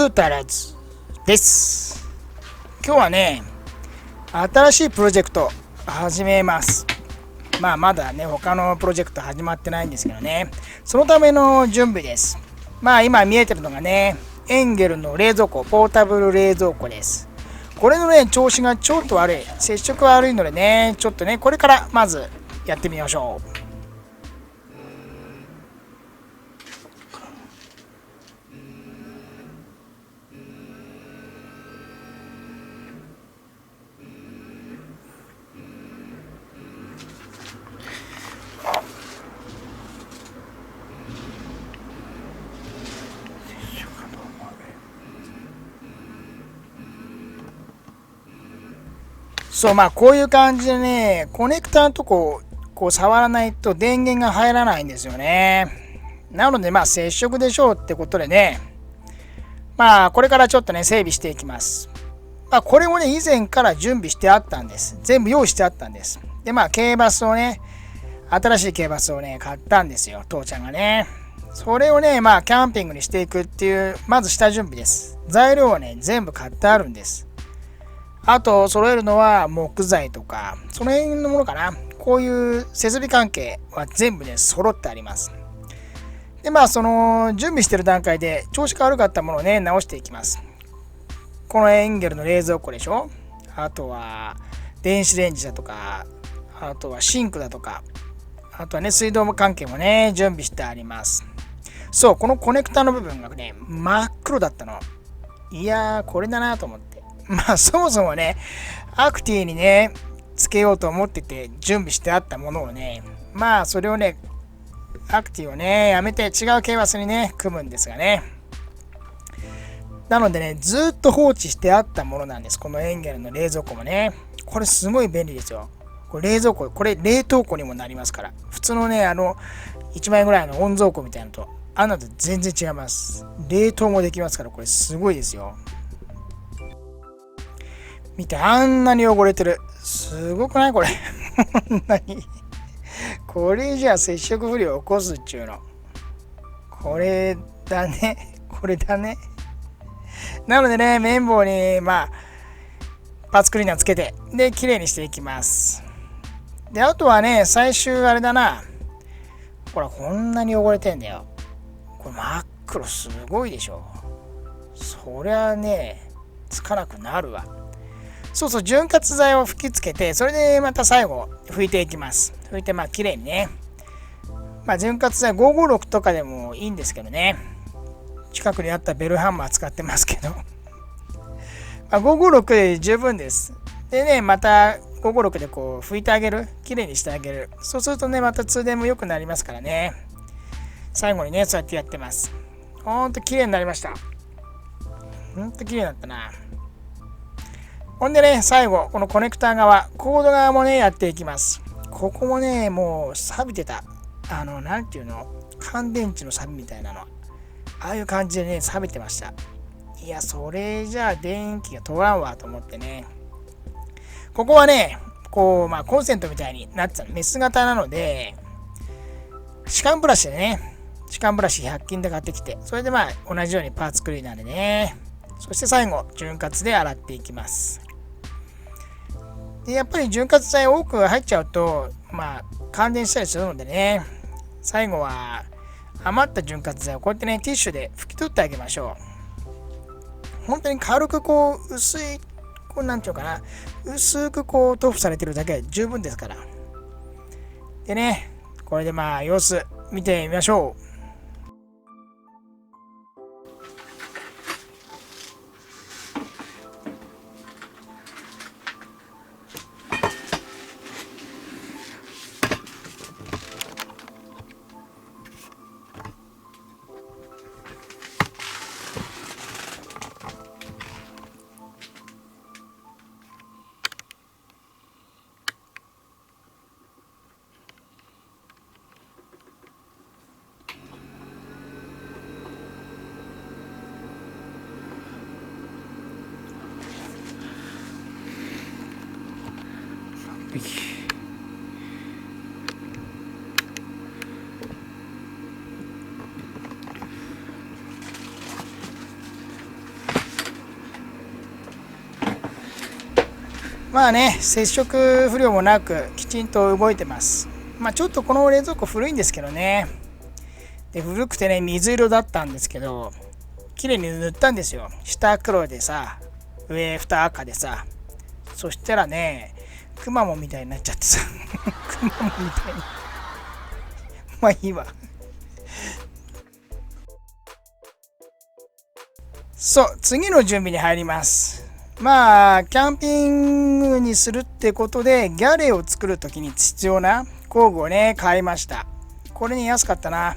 グータラズです。今日はね、新しいプロジェクト始めます。まだね、他のプロジェクト始まってないんですけどね、そのための準備です。今見えてるのがね、エンゲルの冷蔵庫、ポータブル冷蔵庫です。これのね、調子がちょっと悪い、接触悪いのでね、ちょっとね、これからまずやってみましょう。そう、こういう感じでね、コネクタのとこ触らないと電源が入らないんですよね。なので、接触でしょうってことでね、これからちょっとね、整備していきます。これもね、以前から準備してあったんです。全部用意してあったんです。で、軽バスをね、新しい軽バスをね、買ったんですよ、父ちゃんがね。それをね、キャンピングにしていくっていう、まず下準備です。材料はね、全部買ってあるんです。あと、揃えるのは木材とか、その辺のものかな。こういう設備関係は全部ね、揃ってあります。で、その準備してる段階で調子が悪かったものをね、直していきます。このエンゲルの冷蔵庫でしょ。あとは、電子レンジだとか、あとはシンクだとか、あとはね、水道関係もね、準備してあります。そう、このコネクタの部分がね、真っ黒だったの。いやー、これだなと思って。そもそもね、アクティにね、つけようと思ってて準備してあったものをね、それをね、アクティをね、やめて違う系バスにね、組むんですがね。なのでね、ずっと放置してあったものなんです。このエンゲルの冷蔵庫もね。これすごい便利ですよ。これ冷蔵庫、これ冷凍庫にもなりますから。普通のね、1万円ぐらいの温蔵庫みたいなのと、あんなと全然違います。冷凍もできますから、これすごいですよ。見て、あんなに汚れてる。すごくないこれ。こんなに。これじゃ接触不良を起こすっちゅうの。これだね。これだね。なのでね、綿棒に、パーツクリーナーつけて、で、綺麗にしていきます。で、あとはね、最終あれだな。ほら、こんなに汚れてんだよ。これ真っ黒すごいでしょ。そりゃね、つかなくなるわ。そうそう、潤滑剤を吹きつけて、それでまた最後拭いていきます。拭いて綺麗にね。潤滑剤556とかでもいいんですけどね。近くにあったベルハンマー使ってますけど。556で十分です。でね、また556でこう拭いてあげる。綺麗にしてあげる。そうするとね、また通電も良くなりますからね。最後にね、そうやってやってます。ほんと綺麗になりました。ほんと綺麗になったな。ほんでね、最後、このコネクター側、コード側もね、やっていきます。ここもね、もう錆びてた。なんていうの、乾電池の錆みたいなの。ああいう感じでね、錆びてました。いや、それじゃあ電気が通らんわと思ってね。ここはね、コンセントみたいになってたの。メス型なので、歯間ブラシでね、歯間ブラシ100均で買ってきて、それで同じようにパーツクリーナーでね、そして最後、潤滑で洗っていきます。で、やっぱり潤滑剤多く入っちゃうと、感電したりするのでね、最後は余った潤滑剤をこうやってね、ティッシュで拭き取ってあげましょう。本当に軽く薄い、なんていうかな、薄く塗布されてるだけで十分ですから。でね、これで様子見てみましょう。まあね、接触不良もなくきちんと動いてます。まあちょっとこの冷蔵庫古いんですけどね。で、古くてね、水色だったんですけど、綺麗に塗ったんですよ。下黒でさ、上蓋赤でさ。そしたらね、くまモンみたいになっちゃってさ。くまモンみたいに。まあいいわ。そう、次の準備に入ります。まあ、キャンピングにするってことで、ギャレーを作るときに必要な工具をね、買いました。これに安かったな。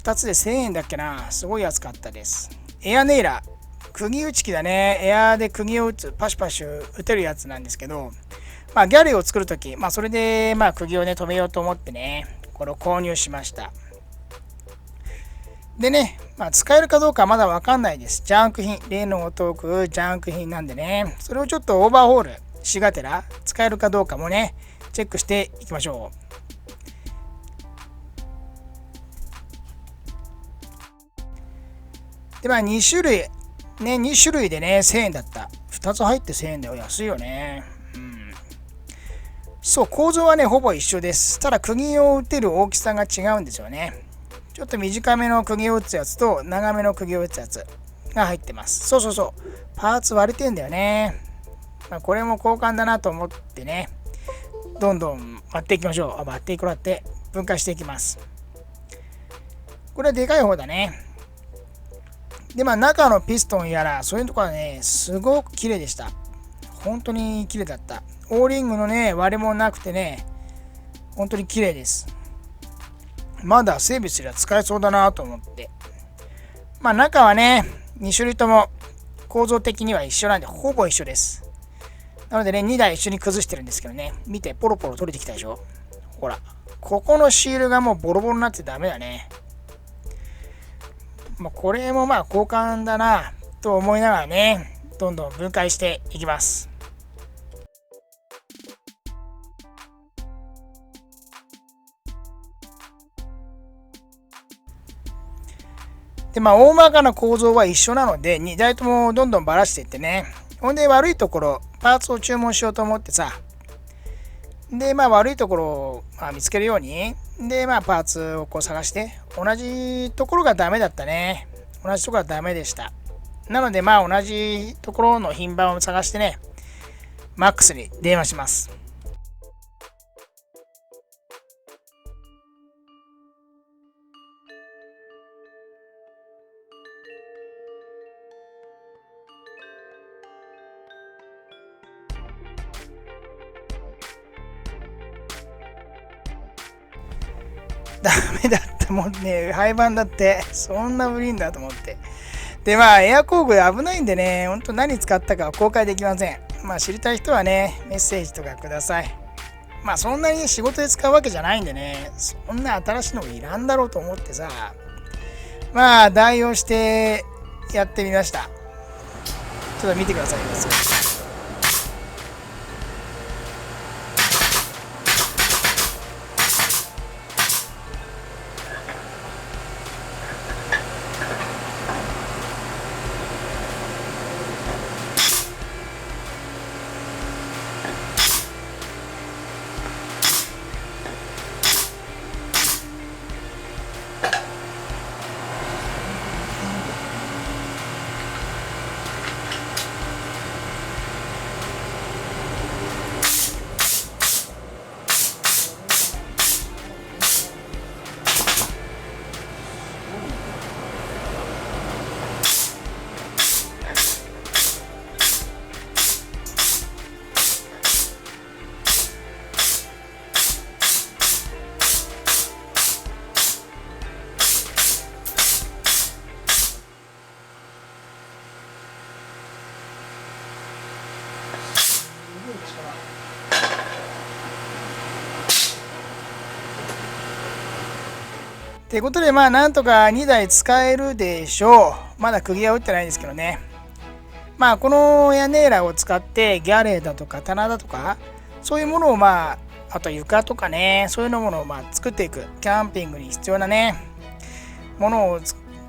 2つで1000円だっけな。すごい安かったです。エアネイラー。釘打ち機だね。エアで釘を打つ、パシュパシュ打てるやつなんですけど、まあ、ギャレーを作るとき、まあ、それで、まあ、釘をね、止めようと思ってね、これを購入しました。でね、まあ、使えるかどうかはまだわかんないです。ジャンク品、例のごとくジャンク品なんでね、それをちょっとオーバーホールしがてら使えるかどうかもね、チェックしていきましょう。で、まあ2種類、ね、2種類でね、1000円だった。2つ入って1000円だよ。安いよね。うん。そう、構造はね、ほぼ一緒です。ただ、釘を打てる大きさが違うんですよね。ちょっと短めの釘を打つやつと長めの釘を打つやつが入ってます。そうそうそう。パーツ割れてんだよね。まあ、これも交換だなと思ってね、どんどん割っていきましょう。割っていくらって分解していきます。これはでかい方だね。で、まあ中のピストンやら、そういうところはね、すごく綺麗でした。本当に綺麗だった。オーリングのね、割れもなくてね、本当に綺麗です。まだ整備すれば使えそうだなと思って。まあ中はね、2種類とも構造的には一緒なんで、ほぼ一緒です。なのでね、2台一緒に崩してるんですけどね、見て、ポロポロ取れてきたでしょ。ほら、ここのシールがもうボロボロになってダメだね。まあ、これもまあ交換だなと思いながらね、どんどん分解していきます。で、まあ、大まかな構造は一緒なので、2台ともどんどんばらしていってね。ほんで、悪いところ、パーツを注文しようと思ってさ。で、まあ、悪いところを、まあ、見つけるように。で、まあ、パーツをこう探して。同じところがダメだったね。同じところがダメでした。なので、まあ、同じところの品番を探してね、マックスに電話します。ダメだったもんね。廃盤だって。そんな無理んだと思って。で、まあ、エア工具危ないんでね、ほんと何使ったかは公開できません。まあ、知りたい人はね、メッセージとかください。まあ、そんなに仕事で使うわけじゃないんでね、そんな新しいのもいらんだろうと思ってさ、まあ、代用してやってみました。ちょっと見てくださいよ。ということで、まあ、なんとか2台使えるでしょう。まだ釘は打ってないんですけどね。まあ、この屋根裏を使って、ギャレーだとか棚だとか、そういうものをまあ、あと床とかね、そういうものをまあ作っていく。キャンピングに必要なね、ものを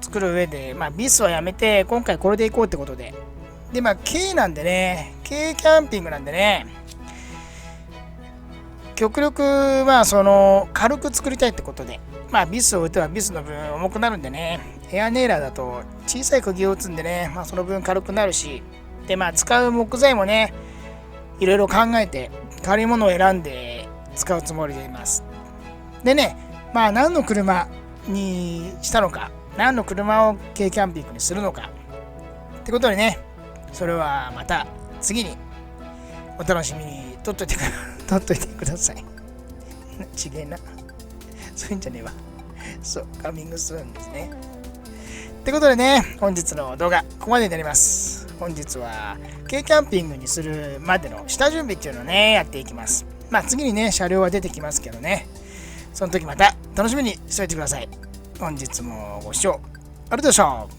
作る上で、まあ、ビスはやめて、今回これでいこうってことで。で、まあ、K なんでね、軽キャンピングなんでね、極力軽く作りたいってことで、ビスを打てばビスの分重くなるんでね、エアネイラーだと小さい釘を打つんでね、その分軽くなるし、で使う木材もね、いろいろ考えて軽いものを選んで使うつもりでいます。でね、何の車にしたのか、何の車を軽キャンピングにするのかってことでね、それはまた次にお楽しみに取っといてください。ちげえな。そういうんじゃねえわ。そう、カミングスーンですね。ってことでね、本日の動画、ここまでになります。本日は軽キャンピングにするまでの下準備っていうのをね、やっていきます。次にね、車両は出てきますけどね、その時また楽しみにしておいてください。本日もご視聴ありがとうございました。